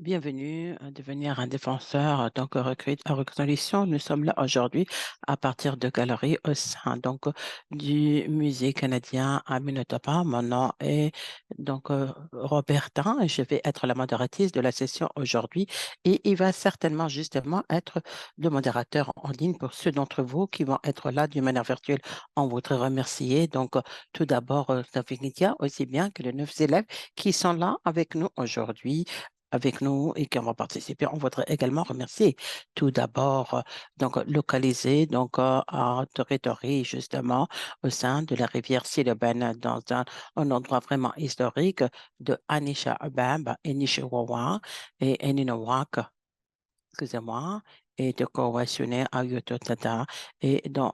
Bienvenue à devenir un défenseur en reconnaissance. Nous sommes là aujourd'hui à partir de galeries au sein du Musée canadien à Manitoba. Mon nom est Roberta et je vais être la modératrice de la session aujourd'hui et il va certainement justement être le modérateur en ligne pour ceux d'entre vous qui vont être là d'une manière virtuelle. On voudrait remercier tout d'abord Sophie Nidia, aussi bien que les 9 élèves qui sont là avec nous aujourd'hui avec nous et qui vont participer. On voudrait également remercier tout d'abord, localisé à Toretori, justement, au sein de la rivière Sileben, dans un endroit vraiment historique de Anisha Abab, Inishiwawa et Eninawak, excusez-moi, et de Kowashune à Yototata, et dans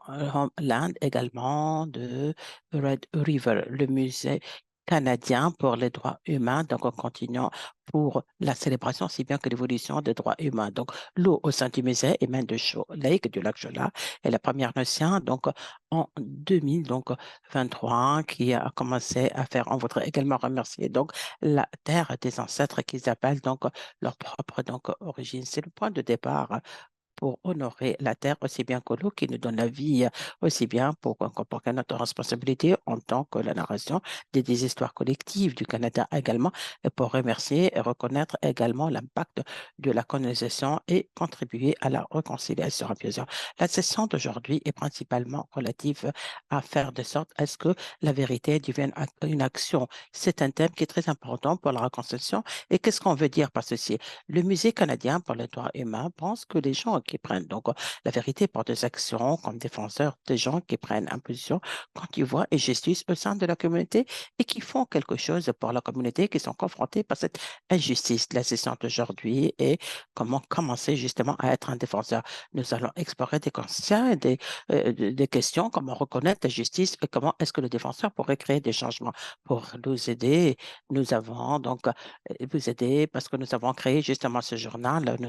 l'Inde également de Red River, le musée canadien pour les droits humains, donc on continue pour la célébration, si bien que l'évolution des droits humains. Donc, l'eau au sein du musée émane de Shoal Lake, du lac Chola, et la première nation, en 2000, 23, qui a commencé à faire, on voudrait également remercier, la terre des ancêtres qu'ils appellent, leur propre origine. C'est le point de départ pour honorer la terre aussi bien que l'eau qui nous donne la vie, aussi bien pour que notre responsabilité en tant que la narration des histoires collectives du Canada également, et pour remercier et reconnaître également l'impact de la colonisation et contribuer à la réconciliation. La session d'aujourd'hui est principalement relative à faire de sorte à ce que la vérité devienne une action. C'est un thème qui est très important pour la réconciliation. Et qu'est-ce qu'on veut dire par ceci? Le Musée canadien pour les droits humains pense que les gens qui prennent la vérité par des actions comme défenseurs des gens qui prennent une position quand ils voient injustice au sein de la communauté et qui font quelque chose pour la communauté qui sont confrontés par cette injustice. La session d'aujourd'hui et comment commencer justement à être un défenseur. Nous allons explorer des conscients et des questions, comment reconnaître la justice et comment est-ce que le défenseur pourrait créer des changements pour nous aider. Nous avons vous aider parce que nous avons créé justement ce journal. Nous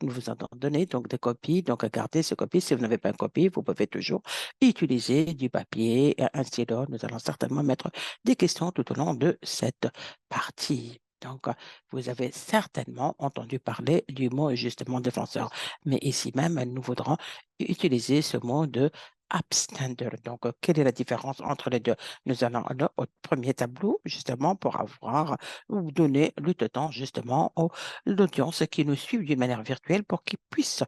vous avons donné des copies. Donc, gardez ces copies. Si vous n'avez pas une copie, vous pouvez toujours utiliser du papier, un stylo. Nous allons certainement mettre des questions tout au long de cette partie. Vous avez certainement entendu parler du mot justement défenseur, mais ici même, nous voudrons utiliser ce mot de abstander. Quelle est la différence entre les deux? Nous allons aller au premier tableau, justement, pour avoir ou donner le temps, justement, à l'audience qui nous suit d'une manière virtuelle pour qu'ils puissent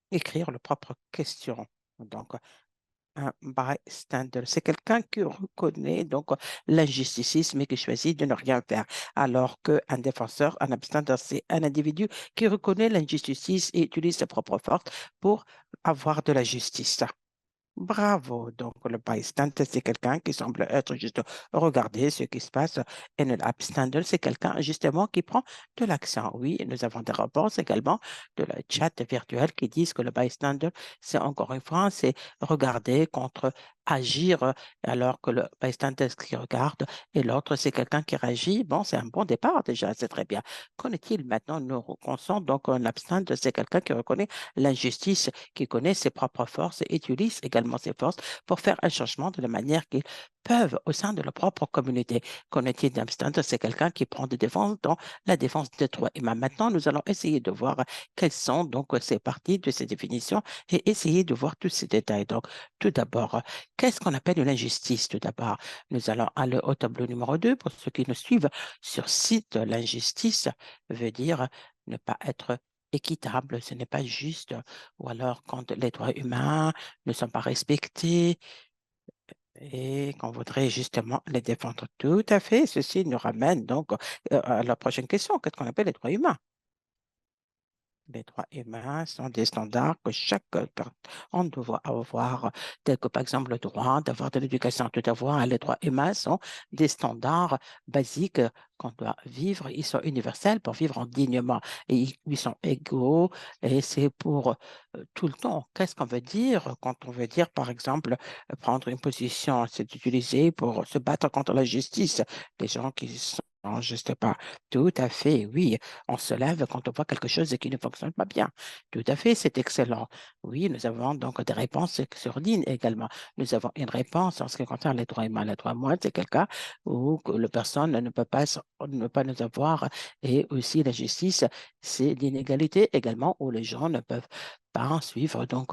écrire leurs propres questions. Donc, un bystander, c'est quelqu'un qui reconnaît l'injustice, mais qui choisit de ne rien faire. Alors qu'un défenseur, un abstander, c'est un individu qui reconnaît l'injustice et utilise ses propres forces pour avoir de la justice. Bravo. Donc, le bystander, c'est quelqu'un qui semble être juste regarder ce qui se passe. Et le abstander, c'est quelqu'un justement qui prend de l'action. Oui, et nous avons des rapports également de la chat virtuel qui disent que le bystander, c'est encore une fois, c'est regarder contre agir alors que le bystander qui regarde et l'autre, c'est quelqu'un qui réagit. Bon, c'est un bon départ déjà, c'est très bien. Qu'en est-il maintenant? Nous reconnaissons donc un abstander, c'est quelqu'un qui reconnaît l'injustice, qui connaît ses propres forces et utilise également ses forces pour faire un changement de la manière qu'ils peuvent au sein de leur propre communauté. Cognitive d'Amsterdam, c'est quelqu'un qui prend des défenses dans la défense des droits humains. Maintenant, nous allons essayer de voir quelles sont ces parties de ces définitions et essayer de voir tous ces détails. Donc, tout d'abord, qu'est-ce qu'on appelle une injustice? Tout d'abord, nous allons aller au tableau numéro 2 pour ceux qui nous suivent sur site. L'injustice veut dire ne pas être équitable, ce n'est pas juste, ou alors quand les droits humains ne sont pas respectés et qu'on voudrait justement les défendre. Tout à fait, ceci nous ramène à la prochaine question, qu'est-ce qu'on appelle les droits humains? Les droits humains sont des standards que chaque personne doit avoir, tels que par exemple le droit d'avoir de l'éducation, tout avoir. Les droits humains sont des standards basiques qu'on doit vivre. Ils sont universels pour vivre dignement et ils sont égaux et c'est pour tout le temps. Qu'est-ce qu'on veut dire quand on veut dire, par exemple, prendre une position, c'est d'utiliser pour se battre contre la justice. Les gens qui Non, je sais pas. Tout à fait, oui. On se lève quand on voit quelque chose qui ne fonctionne pas bien. Tout à fait, c'est excellent. Oui, nous avons donc des réponses sur ligne également. Nous avons une réponse en ce qui concerne les droits humains. Les droits humains, c'est quelqu'un où que la personne ne peut pas, ne pas nous avoir. Et aussi la justice, c'est l'inégalité également où les gens ne peuvent pas suivre donc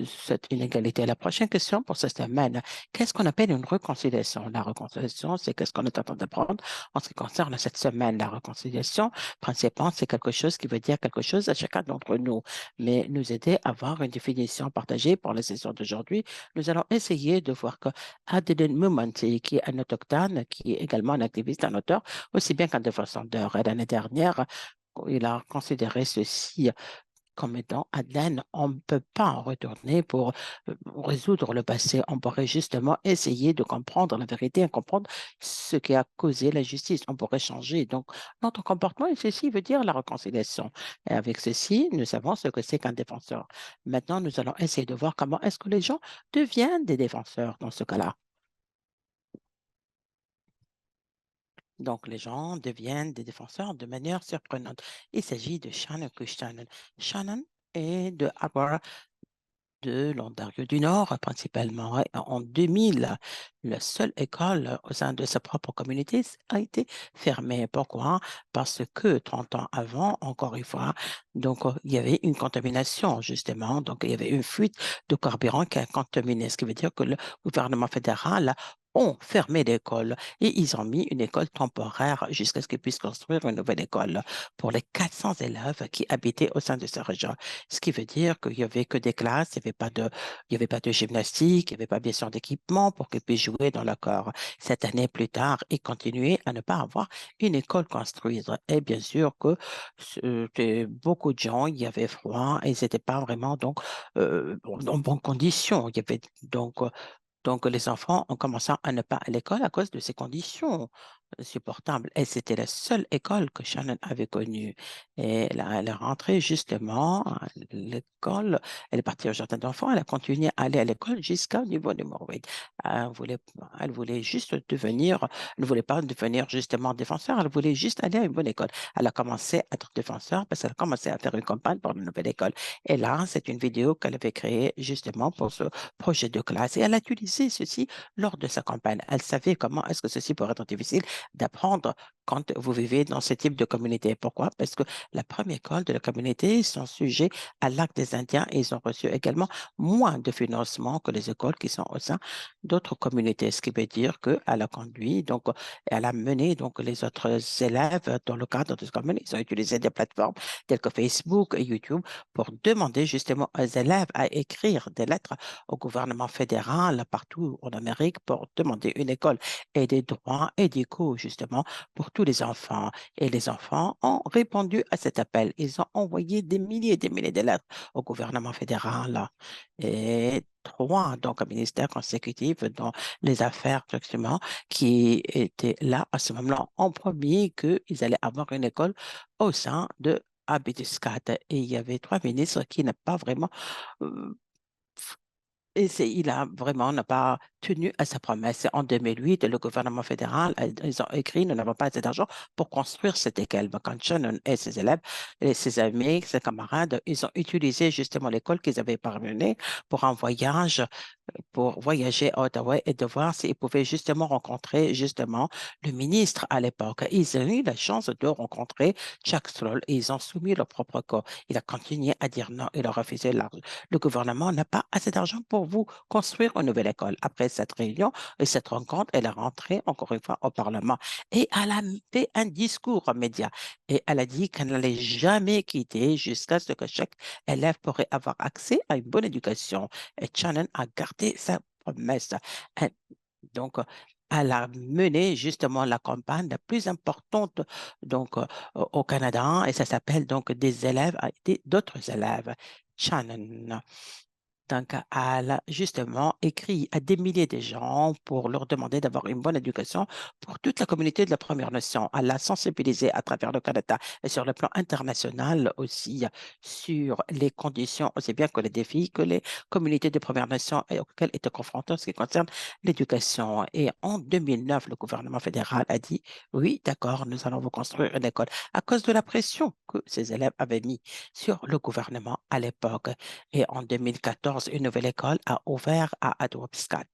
cette inégalité. La prochaine question pour cette semaine, qu'est-ce qu'on appelle une réconciliation? La réconciliation, c'est qu'est-ce qu'on est en train d'apprendre en ce qui concerne cette semaine. La réconciliation, principalement, c'est quelque chose qui veut dire quelque chose à chacun d'entre nous, mais nous aider à avoir une définition partagée pour la session d'aujourd'hui. Nous allons essayer de voir que Adeline Mumanti, qui est un autochtone, qui est également un activiste, un auteur, aussi bien qu'un défenseur. L'année dernière, il a considéré ceci comme étant Adèle, on ne peut pas en retourner pour résoudre le passé. On pourrait justement essayer de comprendre la vérité et comprendre ce qui a causé la justice. On pourrait changer. Donc, notre comportement, et ceci veut dire la réconciliation. Et avec ceci, nous savons ce que c'est qu'un défenseur. Maintenant, nous allons essayer de voir comment est-ce que les gens deviennent des défenseurs dans ce cas-là. Donc, les gens deviennent des défenseurs de manière surprenante. Il s'agit de Shannon Cushtanen. Shannon est de Aurora, de l'Ontario du Nord, principalement. Et en 2000, la seule école au sein de sa propre communauté a été fermée. Pourquoi? Parce que 30 ans avant, encore une fois, donc il y avait une contamination, justement. Donc, il y avait une fuite de carburant qui a contaminé, ce qui veut dire que le gouvernement fédéral ont fermé l'école et ils ont mis une école temporaire jusqu'à ce qu'ils puissent construire une nouvelle école pour les 400 élèves qui habitaient au sein de cette région. Ce qui veut dire qu'il n'y avait que des classes, il y avait pas de gymnastique, il n'y avait pas bien sûr d'équipement pour qu'ils puissent jouer dans le corps. Cette année plus tard, ils continuaient à ne pas avoir une école construite. Et bien sûr que beaucoup de gens, il y avait froid et ils n'étaient pas vraiment donc en bonnes conditions. Il y avait donc, les enfants ont commencé à ne pas à l'école à cause de ces conditions supportables. Et c'était la seule école que Shannon avait connue. Et là, elle est rentrée justement à l'école. Elle est partie au jardin d'enfants. Elle a continué à aller à l'école jusqu'au niveau numéro 8. Elle voulait juste devenir, elle ne voulait pas devenir justement défenseur. Elle voulait juste aller à une bonne école. Elle a commencé à être défenseur parce qu'elle a commencé à faire une campagne pour une nouvelle école. Et là, c'est une vidéo qu'elle avait créée justement pour ce projet de classe et elle a utilisé ceci lors de sa campagne. Elle savait comment est-ce que ceci pourrait être difficile d'apprendre quand vous vivez dans ce type de communauté. Pourquoi? Parce que la première école de la communauté sont sujets à l'acte des Indiens et ils ont reçu également moins de financement que les écoles qui sont au sein d'autres communautés, ce qui veut dire qu'elle a conduit, donc elle a mené donc les autres élèves dans le cadre de ce commune. Ils ont utilisé des plateformes telles que Facebook et YouTube pour demander justement aux élèves à écrire des lettres au gouvernement fédéral partout en Amérique pour demander une école et des droits et des cours justement pour tous les enfants. Et les enfants ont répondu à cet appel. Ils ont envoyé des milliers de lettres au gouvernement fédéral et trois donc un ministère consécutif dans les affaires justement qui étaient là à ce moment-là en premier qu'ils allaient avoir une école au sein de Abidiscat. Et il y avait trois ministres qui n'ont pas vraiment euh, et il a vraiment n'a pas tenu à sa promesse. En 2008, le gouvernement fédéral, ils ont écrit, nous n'avons pas assez d'argent pour construire cette école. Mais quand Shannon et ses élèves, et ses amis, ses camarades, ils ont utilisé justement l'école qu'ils avaient parvenue pour un voyage pour voyager à Ottawa et de voir s'ils pouvaient justement rencontrer justement le ministre à l'époque. Ils ont eu la chance de rencontrer Chuck Stroll et ils ont soumis leur propre corps. Il a continué à dire non, il a refusé l'argent. Le gouvernement n'a pas assez d'argent pour vous construire une nouvelle école. Après cette réunion et cette rencontre, elle est rentrée encore une fois au Parlement et elle a fait un discours aux médias et elle a dit qu'elle n'allait jamais quitter jusqu'à ce que chaque élève pourrait avoir accès à une bonne éducation. Et Shannon a gardé sa promesse. Elle- donc, elle a mené justement la campagne la plus importante donc, au Canada et ça s'appelle donc des élèves, d'autres élèves. Shannon. Donc, elle a justement écrit à des milliers de gens pour leur demander d'avoir une bonne éducation pour toute la communauté de la Première Nation. Elle a sensibilisé à travers le Canada et sur le plan international aussi sur les conditions, aussi bien que les défis que les communautés de Première Nation auxquelles étaient confrontées en ce qui concerne l'éducation. Et en 2009, le gouvernement fédéral a dit, oui, d'accord, nous allons vous construire une école à cause de la pression que ces élèves avaient mis sur le gouvernement à l'époque. Et en 2014, une nouvelle école a ouvert à Adwabskat.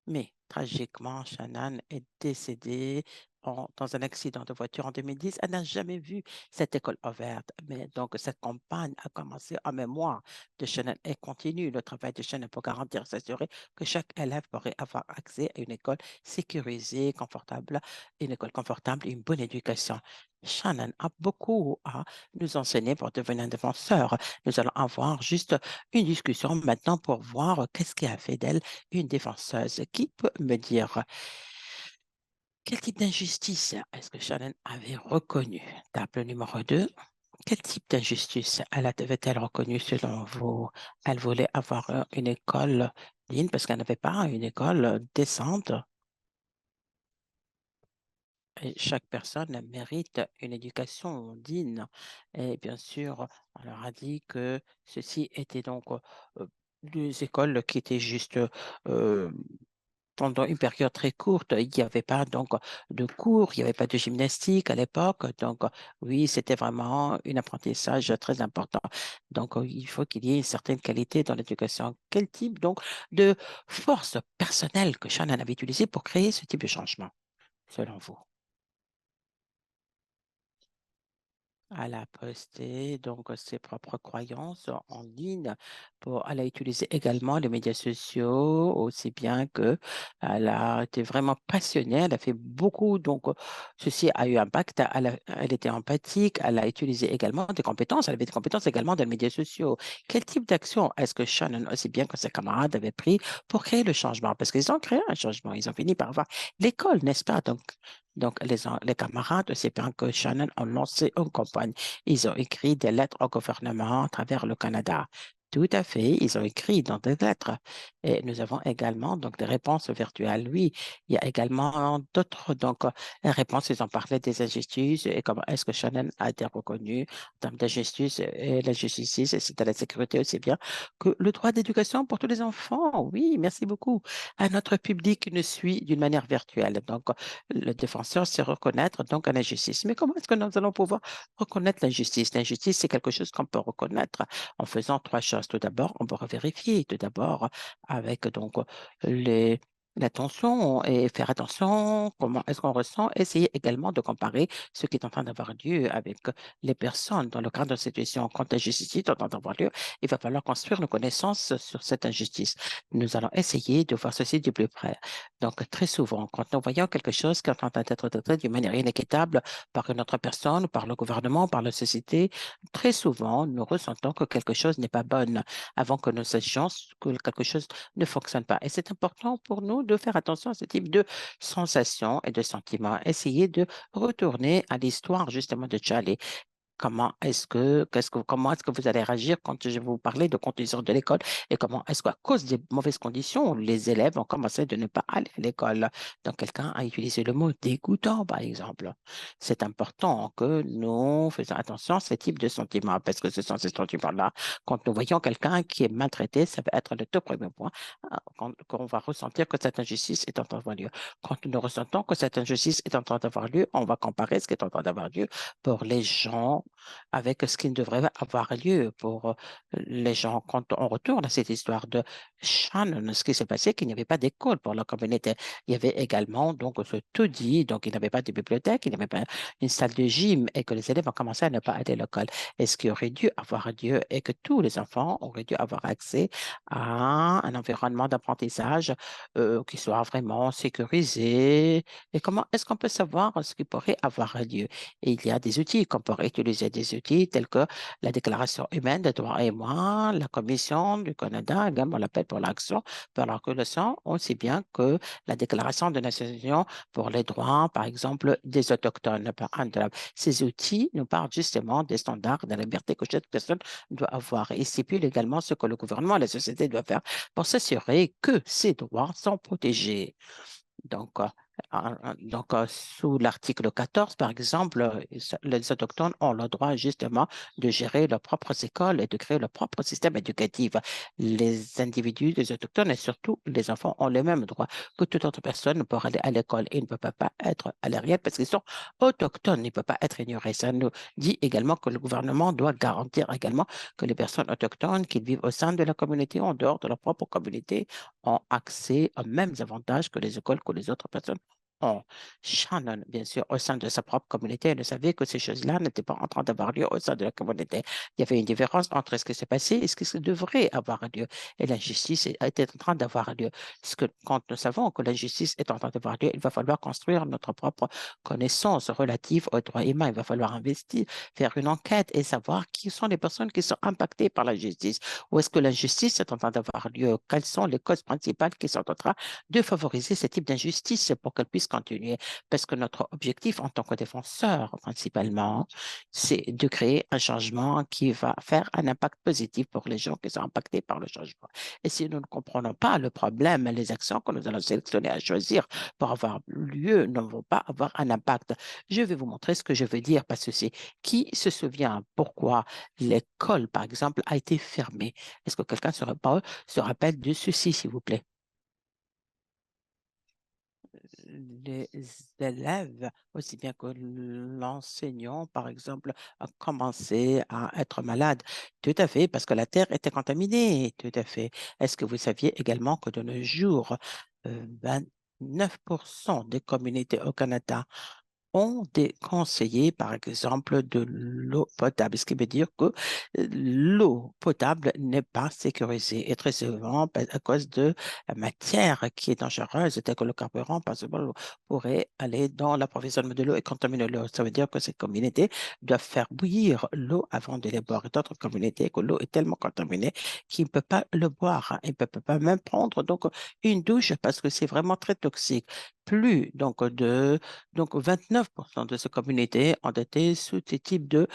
Mais tragiquement, Shannon est décédée dans un accident de voiture en 2010. Elle n'a jamais vu cette école ouverte. Mais donc, cette campagne a commencé en mémoire de Shannon et continue le travail de Shannon pour garantir, s'assurer que chaque élève pourrait avoir accès à une école sécurisée, confortable, une école confortable et une bonne éducation. Shannon a beaucoup à nous enseigner pour devenir un défenseur. Nous allons avoir juste une discussion maintenant pour voir qu'est-ce qui a fait d'elle une défenseuse. Qui peut me dire quel type d'injustice est-ce que Shannon avait reconnu? Table numéro 2. Quel type d'injustice avait-elle reconnu selon vous? Elle voulait avoir une école digne parce qu'elle n'avait pas une école décente. Et chaque personne mérite une éducation digne. Et bien sûr, on leur a dit que ceci était donc des écoles qui étaient juste euh, pendant une période très courte. Il n'y avait pas donc de cours, il n'y avait pas de gymnastique à l'époque. Donc, oui, c'était vraiment un apprentissage très important. Donc, il faut qu'il y ait une certaine qualité dans l'éducation. Quel type donc de force personnelle que Shannon avait utilisée pour créer ce type de changement, selon vous? Elle a posté donc ses propres croyances en ligne. Elle a utilisé également les médias sociaux, aussi bien que elle a été vraiment passionnée. Elle a fait beaucoup, donc ceci a eu impact. Elle était empathique. Elle a utilisé également des compétences. Elle avait des compétences également dans les médias sociaux. Quel type d'action est-ce que Shannon, aussi bien que ses camarades, avaient pris pour créer le changement? Parce qu'ils ont créé un changement. Ils ont fini par avoir l'école, n'est-ce pas? Donc, les camarades, aussi bien que Shannon, ont lancé une campagne. Ils ont écrit des lettres au gouvernement à travers le Canada. Tout à fait, ils ont écrit dans des lettres. Et nous avons également donc des réponses virtuelles. Oui, il y a également d'autres réponses. Ils ont parlé des injustices et comment est-ce que Shannon a été reconnu en termes d'injustice et l'injustice, c'est de la sécurité aussi bien que le droit d'éducation pour tous les enfants. Oui, merci beaucoup. À notre public nous suit d'une manière virtuelle. Donc, le défenseur, c'est reconnaître donc l'injustice. Mais comment est-ce que nous allons pouvoir reconnaître l'injustice? L'injustice, c'est quelque chose qu'on peut reconnaître en faisant trois choses. Tout d'abord, on peut vérifier. Tout d'abord, avec donc les l'attention et faire attention, comment est-ce qu'on ressent, essayer également de comparer ce qui est en train d'avoir lieu avec les personnes dans le cadre de cette situation. Quand l'injustice est en train d'avoir lieu, il va falloir construire nos connaissances sur cette injustice. Nous allons essayer de voir ceci du plus près. Donc, très souvent, quand nous voyons quelque chose qui est en train d'être traité d'une manière inéquitable par une autre personne, par le gouvernement, par la société, très souvent, nous ressentons que quelque chose n'est pas bon avant que nous sachions que quelque chose ne fonctionne pas. Et c'est important pour nous de faire attention à ce type de sensations et de sentiments. Essayer de retourner à l'histoire justement de Charlie. Comment est-ce que vous allez réagir quand je vais vous parler de conditions de l'école et comment est-ce qu'à cause des mauvaises conditions, les élèves ont commencé de ne pas aller à l'école? Donc, quelqu'un a utilisé le mot dégoûtant, par exemple. C'est important que nous faisions attention à ce type de sentiments parce que ce sont ces sentiments-là. Quand nous voyons quelqu'un qui est maltraité, ça va être le tout premier point qu'on va ressentir que cette injustice est en train d'avoir lieu. Quand nous ressentons que cette injustice est en train d'avoir lieu, on va comparer ce qui est en train d'avoir lieu pour les gens avec ce qui ne devrait avoir lieu pour les gens. Quand on retourne à cette histoire de Shannon, ce qui s'est passé, qu'il n'y avait pas d'école pour la communauté. Il y avait également donc ce taudis, donc il n'y avait pas de bibliothèque, il n'y avait pas une salle de gym et que les élèves ont commencé à ne pas aller à l'école. Et ce qui aurait dû avoir lieu et que tous les enfants auraient dû avoir accès à un environnement d'apprentissage qui soit vraiment sécurisé. Et comment est-ce qu'on peut savoir ce qui pourrait avoir lieu? Et il y a des outils qu'on pourrait utiliser utiliser des outils tels que la Déclaration humaine des droits et moi, la Commission du Canada, également l'appel pour l'action, pour la reconnaissance, aussi bien que la Déclaration des Nations Unies pour les droits, par exemple, des Autochtones. Ces outils nous parlent justement des standards de la liberté que chaque personne doit avoir et stipule également ce que le gouvernement et la société doivent faire pour s'assurer que ces droits sont protégés. Donc, sous l'article 14, par exemple, les autochtones ont le droit justement de gérer leurs propres écoles et de créer leur propre système éducatif. Les individus, les autochtones et surtout les enfants ont les mêmes droits que toute autre personne pour aller à l'école. Ils ne peuvent pas être à l'arrière parce qu'ils sont autochtones, ils ne peuvent pas être ignorés. Ça nous dit également que le gouvernement doit garantir également que les personnes autochtones qui vivent au sein de la communauté, en dehors de leur propre communauté, ont accès aux mêmes avantages que les écoles, que les autres personnes ont. Shannon, bien sûr, au sein de sa propre communauté, ne savait que ces choses-là n'étaient pas en train d'avoir lieu au sein de la communauté. Il y avait une différence entre ce qui s'est passé et ce qui devrait avoir lieu. Et l'injustice était en train d'avoir lieu. Quand nous savons que l'injustice est en train d'avoir lieu, il va falloir construire notre propre connaissance relative aux droits humains. Il va falloir investir, faire une enquête et savoir qui sont les personnes qui sont impactées par la justice. Où est-ce que l'injustice est en train d'avoir lieu? Quelles sont les causes principales qui sont en train de favoriser ce type d'injustice pour qu'elle puisse continuer? Parce que notre objectif en tant que défenseur, principalement, c'est de créer un changement qui va faire un impact positif pour les gens qui sont impactés par le changement. Et si nous ne comprenons pas le problème, les actions que nous allons sélectionner à choisir pour avoir lieu ne vont pas avoir un impact. Je vais vous montrer ce que je veux dire parce que c'est qui se souvient pourquoi l'école, par exemple, a été fermée. Est-ce que quelqu'un se rappelle de ceci, s'il vous plaît? Les élèves, aussi bien que l'enseignant, par exemple, a commencé à être malade. Tout à fait, parce que la terre était contaminée. Tout à fait. Est-ce que vous saviez également que de nos jours, 29% des communautés au Canada ont des conseillers, par exemple, de l'eau potable, ce qui veut dire que l'eau potable n'est pas sécurisée et très souvent à cause de la matière qui est dangereuse, telle que le carburant, par exemple, pourrait aller dans l'approvisionnement de l'eau et contaminer l'eau. Ça veut dire que ces communautés doivent faire bouillir l'eau avant de les boire. Et d'autres communautés, que l'eau est tellement contaminée qu'ils ne peuvent pas le boire. Ils ne peuvent pas même prendre donc une douche parce que c'est vraiment très toxique. Plus donc, 29% de ces communautés ont été sous ce type de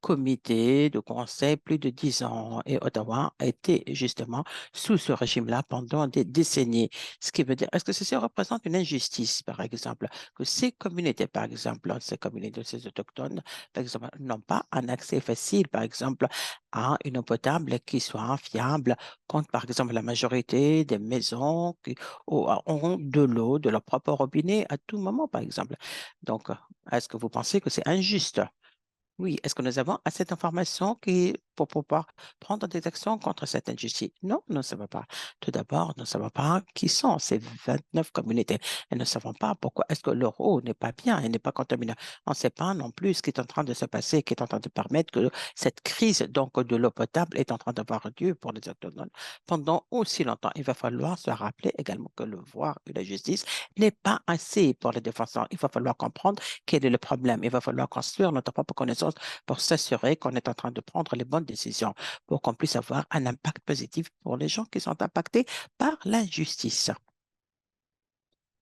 comité, de conseil, plus de 10 ans. Et Ottawa a été justement sous ce régime-là pendant des décennies. Ce qui veut dire, est-ce que ceci représente une injustice, par exemple, que ces communautés, par exemple, ces communautés, ces autochtones, par exemple, n'ont pas un accès facile, par exemple, à une eau potable qui soit fiable, quand, par exemple, la majorité des maisons qui ont de l'eau de leur propre robinet à tout moment, par exemple. Donc, est-ce que vous pensez que c'est injuste? Oui, est-ce que nous avons assez d'informations pour pouvoir prendre des actions contre cette injustice? Non, nous ne savons pas. Tout d'abord, nous ne savons pas qui sont ces 29 communautés et nous ne savons pas pourquoi est-ce que leur eau n'est pas bien et n'est pas contaminée. On ne sait pas non plus ce qui est en train de se passer, qui est en train de permettre que cette crise donc de l'eau potable est en train d'avoir lieu pour les autochtones pendant aussi longtemps. Il va falloir se rappeler également que le voir et la justice n'est pas assez pour les défenseurs. Il va falloir comprendre quel est le problème. Il va falloir construire notre propre connaissance pour s'assurer qu'on est en train de prendre les bonnes décisions, pour qu'on puisse avoir un impact positif pour les gens qui sont impactés par l'injustice.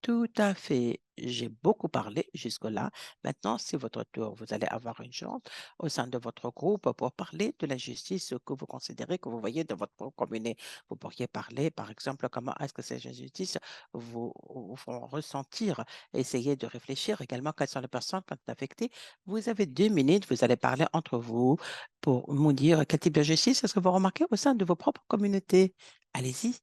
Tout à fait. J'ai beaucoup parlé jusque-là. Maintenant, c'est votre tour. Vous allez avoir une chance au sein de votre groupe pour parler de l'injustice que vous considérez, que vous voyez dans votre propre communauté. Vous pourriez parler, par exemple, comment est-ce que ces injustices vous font ressentir. Essayez de réfléchir également quelles sont les personnes qui sont affectées. Vous avez 2 minutes. Vous allez parler entre vous pour nous dire quel type d'injustice est-ce que vous remarquez au sein de vos propres communautés. Allez-y.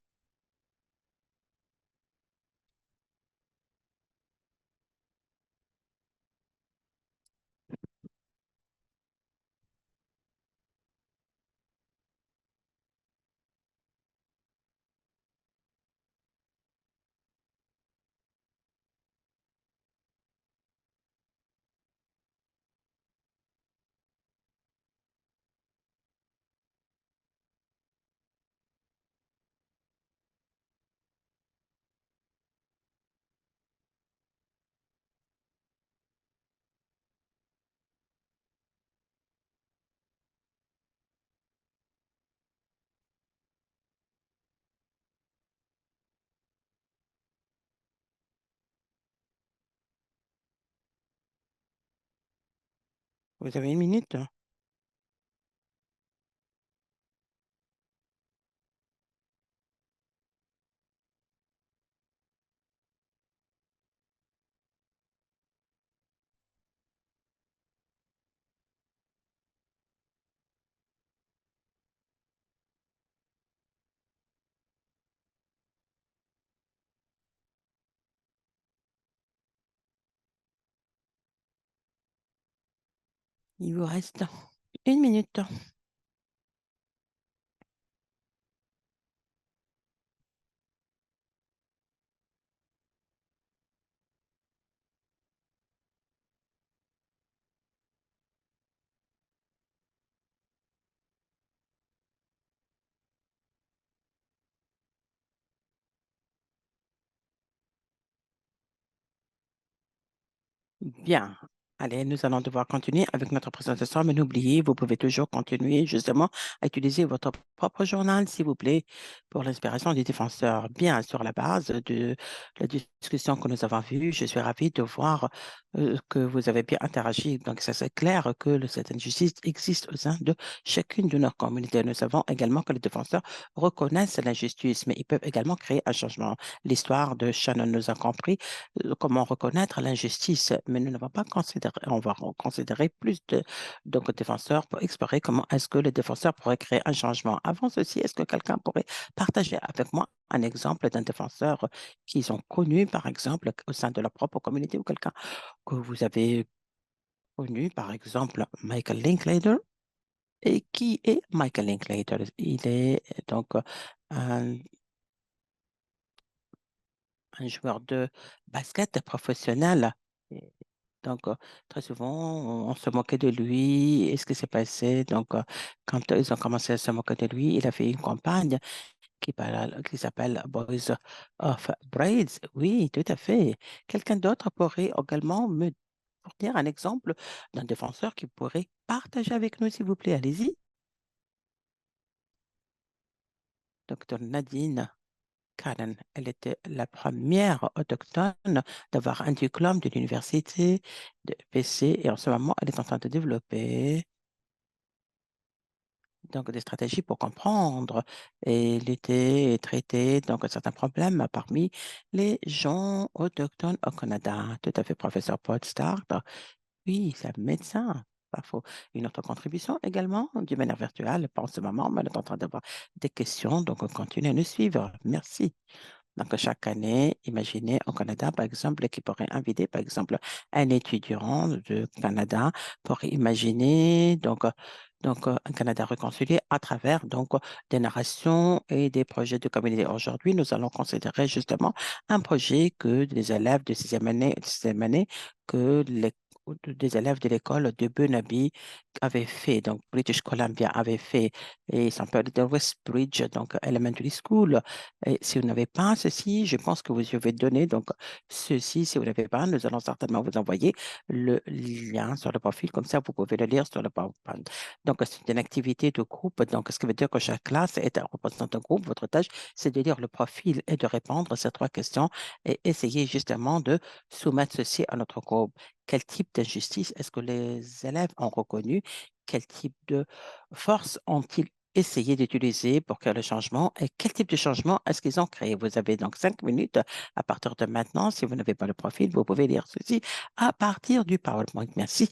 Vous avez une minute? Il vous reste une minute. Bien. Allez, nous allons devoir continuer avec notre présentation, mais n'oubliez, vous pouvez toujours continuer justement à utiliser votre propre journal, s'il vous plaît, pour l'inspiration des défenseurs. Bien, sur la base de la discussion que nous avons vue, je suis ravie de voir que vous avez bien interagi. Donc, ça c'est clair que cette injustice existe au sein de chacune de nos communautés. Nous savons également que les défenseurs reconnaissent l'injustice, mais ils peuvent également créer un changement. L'histoire de Shannon nous a compris comment reconnaître l'injustice, mais nous ne va pas considérer, on va considérer plus de donc, défenseurs pour explorer comment est-ce que les défenseurs pourraient créer un changement. Avant ceci, est-ce que quelqu'un pourrait partager avec moi un exemple d'un défenseur qu'ils ont connu, par exemple, au sein de leur propre communauté ou quelqu'un que vous avez connu, par exemple, Michael Linklater? Et qui est Michael Linklater? Il est donc un un joueur de basket professionnel. Et donc, très souvent, on se moquait de lui. Et ce qui s'est passé, donc, quand ils ont commencé à se moquer de lui, il a fait une campagne qui s'appelle Boys of Braids. Oui, tout à fait. Quelqu'un d'autre pourrait également me fournir un exemple d'un défenseur qui pourrait partager avec nous, s'il vous plaît. Allez-y. Docteur Nadine. Karen, elle était la première autochtone d'avoir un diplôme de l'université de PC et en ce moment, elle est en train de développer donc des stratégies pour comprendre et lutter et traiter donc certains problèmes parmi les gens autochtones au Canada. Tout à fait, professeur Paul Stark. Oui, c'est un médecin. Pas faux. Une autre contribution également, d'une manière virtuelle, pas en ce moment, mais elle est en train d'avoir des questions, donc on continue à nous suivre. Merci. Donc, chaque année, imaginez au Canada, par exemple, qui pourrait inviter, par exemple, un étudiant du Canada pour imaginer un Canada réconcilié à travers des narrations et des projets de communauté. Aujourd'hui, nous allons considérer justement un projet que des élèves de sixième année que des élèves de l'école de Burnaby avaient fait, donc British Columbia avait fait, et ils s'appelle de Westbridge, donc Elementary School. Et si vous n'avez pas ceci, je pense que vous y avez donné. Donc, ceci, si vous n'avez pas, nous allons certainement vous envoyer le lien sur le profil. Comme ça, vous pouvez le lire sur le PowerPoint. Donc, c'est une activité de groupe. Donc, ce qui veut dire que chaque classe est un représentant d'un groupe. Votre tâche, c'est de lire le profil et de répondre à ces trois questions et essayer justement de soumettre ceci à notre groupe. Quel type d'injustice est-ce que les élèves ont reconnu? Quel type de force ont-ils essayé d'utiliser pour créer le changement et quel type de changement est-ce qu'ils ont créé? Vous avez donc 5 minutes à partir de maintenant. Si vous n'avez pas le profil, vous pouvez lire ceci à partir du PowerPoint. Merci.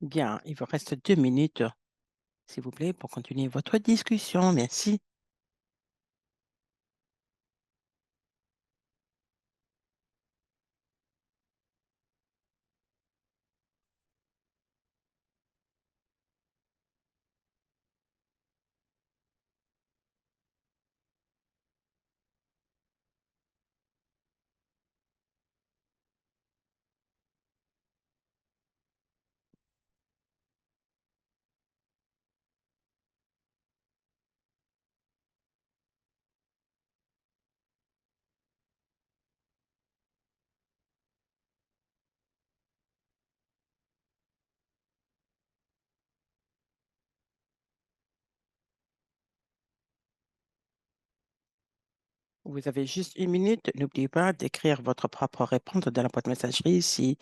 Bien, il vous reste 2 minutes, s'il vous plaît, pour continuer votre discussion. Merci. Vous avez juste 1 minute. N'oubliez pas d'écrire votre propre réponse dans la boîte messagerie si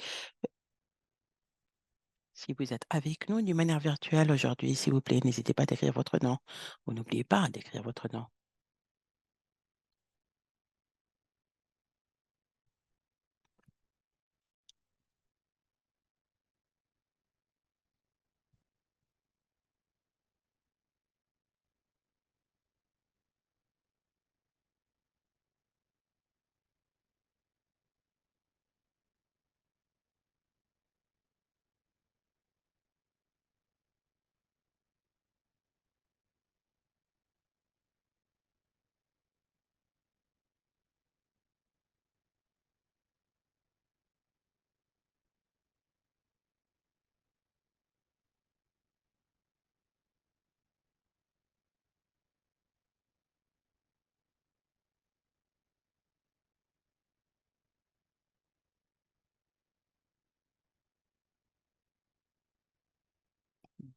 vous êtes avec nous d'une manière virtuelle aujourd'hui. S'il vous plaît, n'hésitez pas d'écrire votre nom. Ou n'oubliez pas d'écrire votre nom.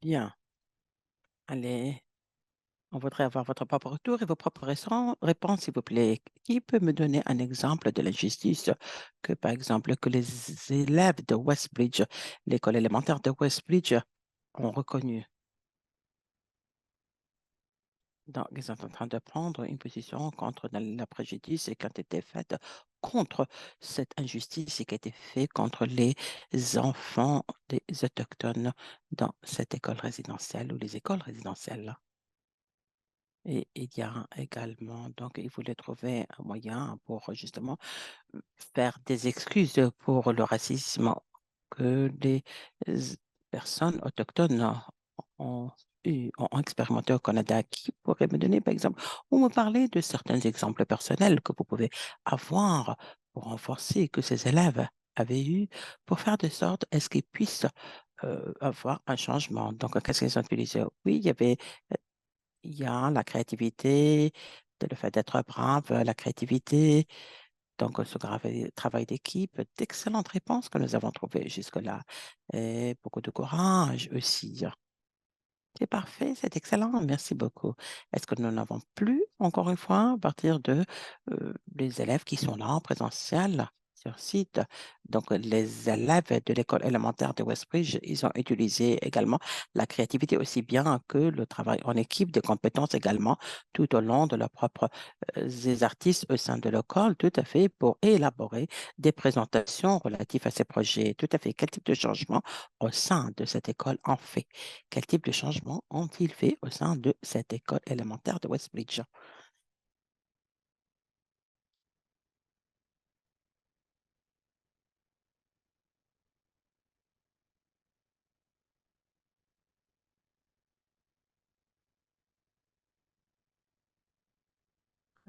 Bien. Allez, on voudrait avoir votre propre retour et vos propres réponses, s'il vous plaît. Qui peut me donner un exemple de l'injustice que, par exemple, que les élèves de Westbridge, l'école élémentaire de Westbridge, ont reconnu? Donc, ils sont en train de prendre une position contre la préjudice qui a été faite contre cette injustice qui a été faite contre les enfants des Autochtones dans cette école résidentielle ou les écoles résidentielles. Et il y a également, donc, il voulait trouver un moyen pour justement faire des excuses pour le racisme que les personnes autochtones ont ont expérimenté au Canada. Qui pourrait me donner, par exemple, ou me parler de certains exemples personnels que vous pouvez avoir pour renforcer que ces élèves avaient eu pour faire de sorte à ce qu'ils puissent avoir un changement. Donc, qu'est-ce qu'ils ont utilisé? Oui, il y a la créativité, le fait d'être brave, la créativité, donc ce travail d'équipe, d'excellentes réponses que nous avons trouvées jusque-là. Et beaucoup de courage aussi. C'est parfait, c'est excellent, merci beaucoup. Est-ce que nous n'avons plus, encore une fois, à partir de les élèves qui sont là en présentiel sur site? Donc, les élèves de l'école élémentaire de Westbridge, ils ont utilisé également la créativité aussi bien que le travail en équipe, des compétences également, tout au long de leur propre des artistes au sein de l'école, tout à fait, pour élaborer des présentations relatives à ces projets. Tout à fait. Quel type de changement au sein de cette école en fait? Quel type de changement ont-ils fait au sein de cette école élémentaire de Westbridge?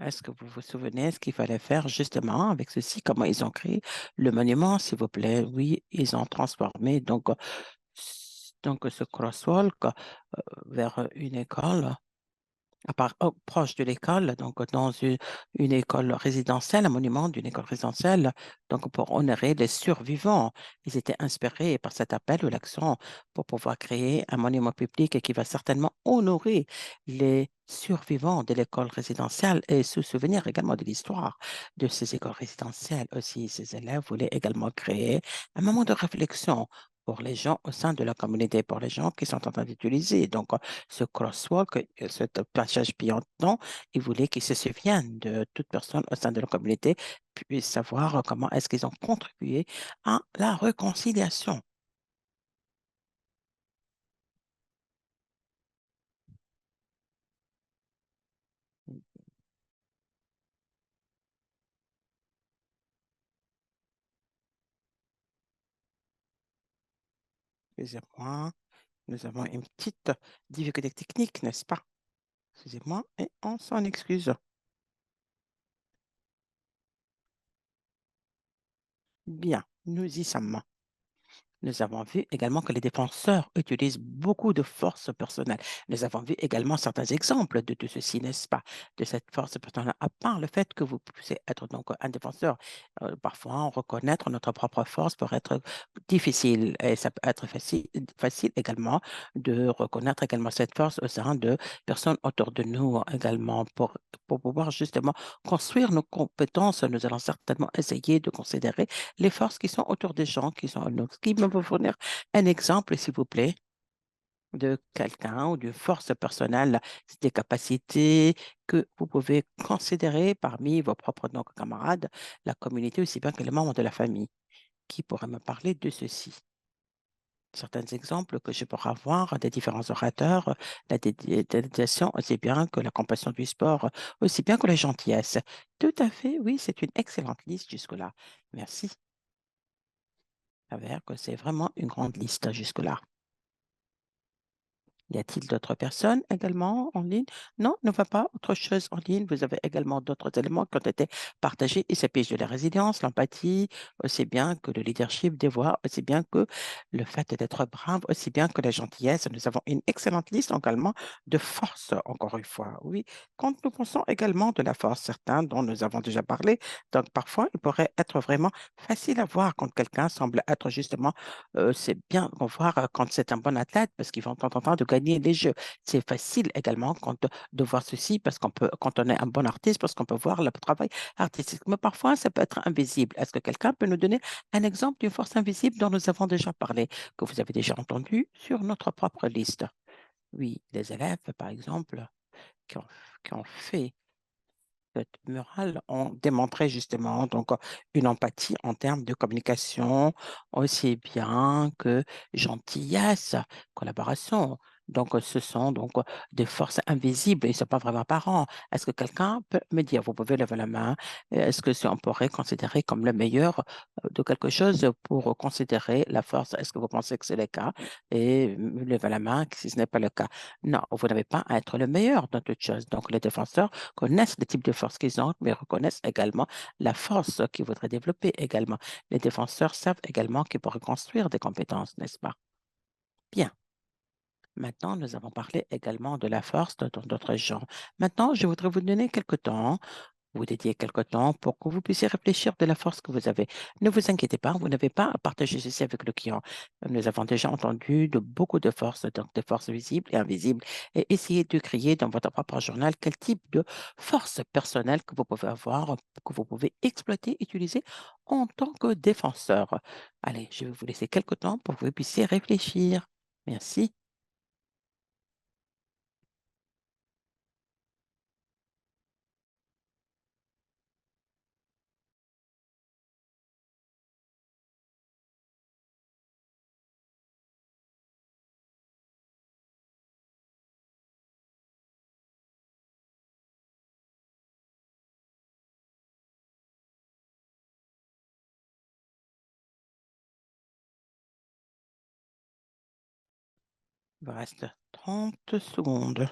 Est-ce que vous vous souvenez ce qu'il fallait faire justement avec ceci? Comment ils ont créé le monument, s'il vous plaît? Oui, ils ont transformé donc ce crosswalk vers une école proche de l'école, donc dans une école résidentielle, un monument d'une école résidentielle, donc pour honorer les survivants. Ils étaient inspirés par cet appel ou l'action pour pouvoir créer un monument public qui va certainement honorer les survivants de l'école résidentielle et se souvenir également de l'histoire de ces écoles résidentielles. Aussi, ces élèves voulaient également créer un moment de réflexion pour les gens au sein de la communauté, pour les gens qui sont en train d'utiliser. Donc, ce crosswalk, ce passage piéton, ils voulaient qu'ils se souviennent de toute personne au sein de la communauté, puisse savoir comment est-ce qu'ils ont contribué à la réconciliation. Excusez-moi, nous avons une petite difficulté technique, n'est-ce pas? Excusez-moi, et on s'en excuse. Bien, nous y sommes. Nous avons vu également que les défenseurs utilisent beaucoup de force personnelle. Nous avons vu également certains exemples de tout ceci, n'est-ce pas? De cette force personnelle, à part le fait que vous puissiez être donc un défenseur. Parfois, reconnaître notre propre force peut être difficile et ça peut être facile également de reconnaître également cette force au sein de personnes autour de nous également pour pouvoir justement construire nos compétences. Nous allons certainement essayer de considérer les forces qui sont autour des gens qui sont nous. Qui me peut fournir un exemple, s'il vous plaît, de quelqu'un ou d'une force personnelle, des capacités que vous pouvez considérer parmi vos propres donc, camarades, la communauté, aussi bien que les membres de la famille. Qui pourrait me parler de ceci? Certains exemples que je pourrais avoir des différents orateurs, la dédication, aussi bien que la compassion du sport, aussi bien que la gentillesse. Tout à fait, oui, c'est une excellente liste jusque-là. Merci. S'avère que c'est vraiment une grande liste jusque-là. Y a-t-il d'autres personnes également en ligne? Non, ne va pas. Autre chose en ligne. Vous avez également d'autres éléments qui ont été partagés. Il s'agit de la résilience, l'empathie, aussi bien que le leadership des voix, aussi bien que le fait d'être brave, aussi bien que la gentillesse. Nous avons une excellente liste également de force, encore une fois. Oui, quand nous pensons également de la force, certains dont nous avons déjà parlé, donc parfois, il pourrait être vraiment facile à voir quand quelqu'un semble être justement c'est bien de voir quand c'est un bon athlète parce qu'ils vont en train de gagner les jeux. C'est facile également de voir ceci parce qu'on peut, quand on est un bon artiste, parce qu'on peut voir le travail artistique. Mais parfois, ça peut être invisible. Est-ce que quelqu'un peut nous donner un exemple d'une force invisible dont nous avons déjà parlé, que vous avez déjà entendu sur notre propre liste? Oui, les élèves, par exemple, qui ont, qui ont fait cette murale ont démontré justement donc une empathie en termes de communication aussi bien que gentillesse, collaboration. Donc, ce sont donc des forces invisibles, ils ne sont pas vraiment apparents. Est-ce que quelqu'un peut me dire, vous pouvez lever la main, est-ce que si on pourrait considérer comme le meilleur de quelque chose pour considérer la force? Est-ce que vous pensez que c'est le cas? Et levez la main si ce n'est pas le cas. Non, vous n'avez pas à être le meilleur dans toute chose. Donc, les défenseurs connaissent le type de force qu'ils ont, mais reconnaissent également la force qu'ils voudraient développer également. Les défenseurs savent également qu'ils pourraient construire des compétences, n'est-ce pas? Bien. Maintenant, nous avons parlé également de la force dans d'autres genres. Maintenant, je voudrais vous donner quelques temps vous dédiez quelque temps pour que vous puissiez réfléchir de la force que vous avez. Ne vous inquiétez pas, vous n'avez pas à partager ceci avec le client. Nous avons déjà entendu de beaucoup de forces, donc de forces visibles et invisibles, et essayez de créer dans votre propre journal quel type de force personnelle que vous pouvez avoir, que vous pouvez exploiter, utiliser en tant que défenseur. Allez, je vais vous laisser quelque temps pour que vous puissiez réfléchir. Merci. Il vous reste 30 secondes.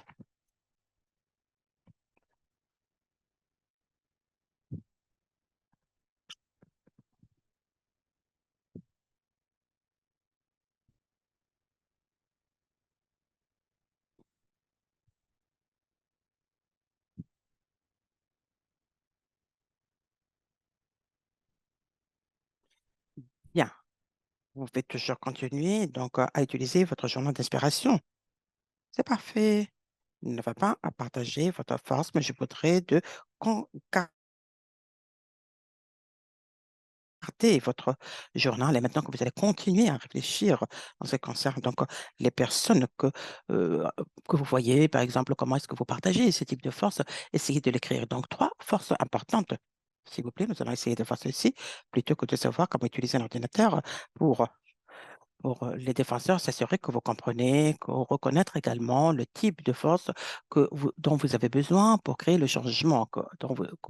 Bien. Vous pouvez toujours continuer donc à utiliser votre journal d'inspiration. C'est parfait. Il ne va pas à partager votre force, mais je voudrais de garder votre journal et maintenant que vous allez continuer à réfléchir en ce qui concerne donc les personnes euh, que vous voyez, par exemple, comment est-ce que vous partagez ce type de force, essayez de l'écrire. Donc, trois forces importantes. S'il vous plaît, nous allons essayer de faire ceci plutôt que de savoir comment utiliser un ordinateur pour pour les défenseurs, s'assurer que vous comprenez, que reconnaître également le type de force dont vous avez besoin pour créer le changement que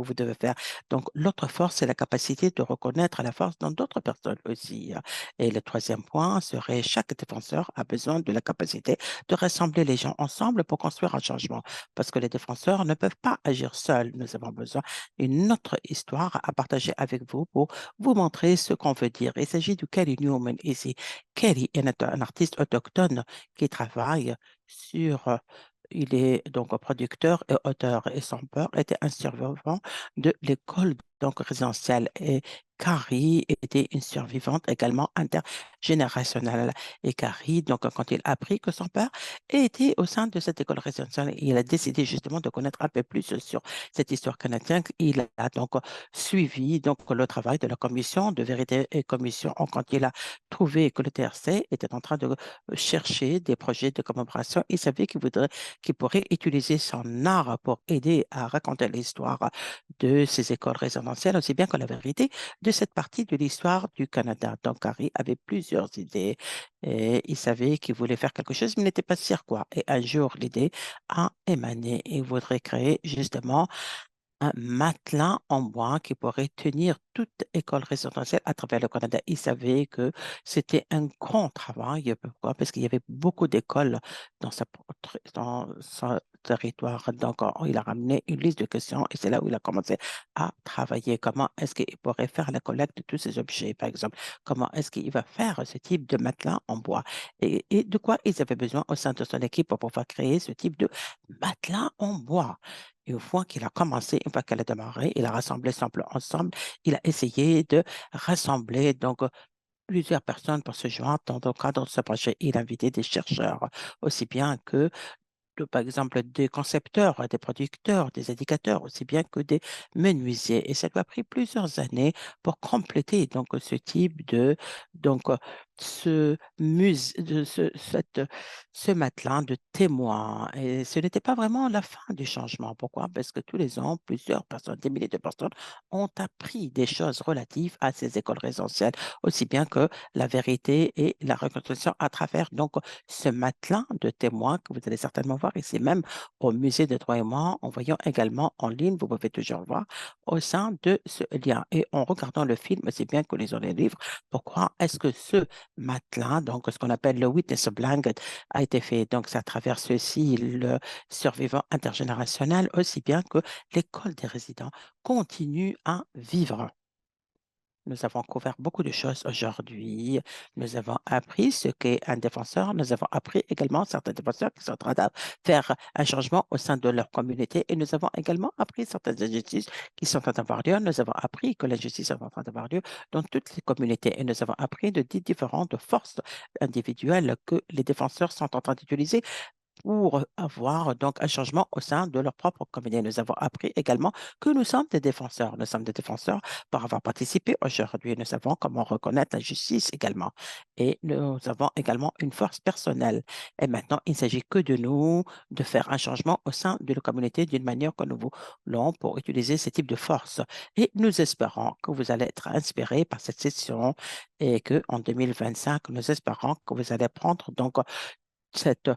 vous devez faire. Donc, l'autre force, c'est la capacité de reconnaître la force dans d'autres personnes aussi, hein. Et le troisième point serait chaque défenseur a besoin de la capacité de rassembler les gens ensemble pour construire un changement. Parce que les défenseurs ne peuvent pas agir seuls. Nous avons besoin d'une autre histoire à partager avec vous pour vous montrer ce qu'on veut dire. Il s'agit de Kelly Newman ici. Kelly est un artiste autochtone qui travaille sur, il est donc producteur et auteur et son père était un survivant de l'école donc résidentielle et Carrie était une survivante également intergénérationnelle. Et Carrie, donc quand il a appris que son père était au sein de cette école résidentielle, il a décidé justement de connaître un peu plus sur cette histoire canadienne. Il a donc suivi donc le travail de la commission de vérité et commission quand il a trouvé que le TRC était en train de chercher des projets de commémoration. Il savait qu'il pourrait utiliser son art pour aider à raconter l'histoire de ces écoles résidentielles, aussi bien que la vérité de cette partie de l'histoire du Canada. Donc, Harry avait plusieurs idées et il savait qu'il voulait faire quelque chose, mais il n'était pas sûr quoi. Et un jour, l'idée a émané et il voudrait créer justement un matelas en bois qui pourrait tenir toute école résidentielle à travers le Canada. Il savait que c'était un grand travail. Pourquoi? Parce qu'il y avait beaucoup d'écoles dans son territoire. Donc, il a ramené une liste de questions et c'est là où il a commencé à travailler. Comment est-ce qu'il pourrait faire la collecte de tous ces objets, par exemple? Comment est-ce qu'il va faire ce type de matelas en bois? Et de quoi ils avaient besoin au sein de son équipe pour pouvoir créer ce type de matelas en bois? Une fois qu'il a commencé, une fois qu'elle a démarré, il a rassemblé ensemble, il a essayé de rassembler plusieurs personnes pour se joindre dans le cadre de ce projet. Il a invité des chercheurs, aussi bien que par exemple, des concepteurs, des producteurs, des éducateurs, aussi bien que des menuisiers. Et ça lui a pris plusieurs années pour compléter ce type donc, euh, ce matelas de témoins. Et ce n'était pas vraiment la fin du changement. Pourquoi? Parce que tous les ans, plusieurs personnes, des milliers de personnes ont appris des choses relatives à ces écoles résidentielles, aussi bien que la vérité et la reconstruction à travers ce matelas de témoins que vous allez certainement voir ici même au musée de Troyes et moi, en voyant également en ligne, vous pouvez toujours voir au sein de ce lien. Et en regardant le film, c'est bien que lisant les livres, pourquoi est-ce que ce matelas, donc ce qu'on appelle le witness blanket, a été fait? Donc, c'est à travers ceci, le survivant intergénérationnel, aussi bien que l'école des résidents continue à vivre. Nous avons couvert beaucoup de choses aujourd'hui. Nous avons appris ce qu'est un défenseur. Nous avons appris également certains défenseurs qui sont en train de faire un changement au sein de leur communauté. Et nous avons également appris certaines injustices qui sont en train d'avoir lieu. Nous avons appris que l'injustice est en train d'avoir lieu dans toutes les communautés. Et nous avons appris de différentes forces individuelles que les défenseurs sont en train d'utiliser pour avoir donc un changement au sein de leur propre communauté. Nous avons appris également que nous sommes des défenseurs. Nous sommes des défenseurs par avoir participé aujourd'hui. Nous savons comment reconnaître la justice également. Et nous avons également une force personnelle. Et maintenant, il ne s'agit que de nous de faire un changement au sein de la communauté d'une manière que nous voulons pour utiliser ce type de force. Et nous espérons que vous allez être inspirés par cette session et que en 2025, nous espérons que vous allez prendre cette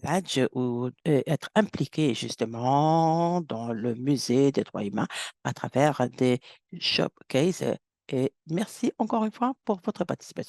pledge ou être impliqué justement dans le musée des droits humains à travers des showcases. Et merci encore une fois pour votre participation.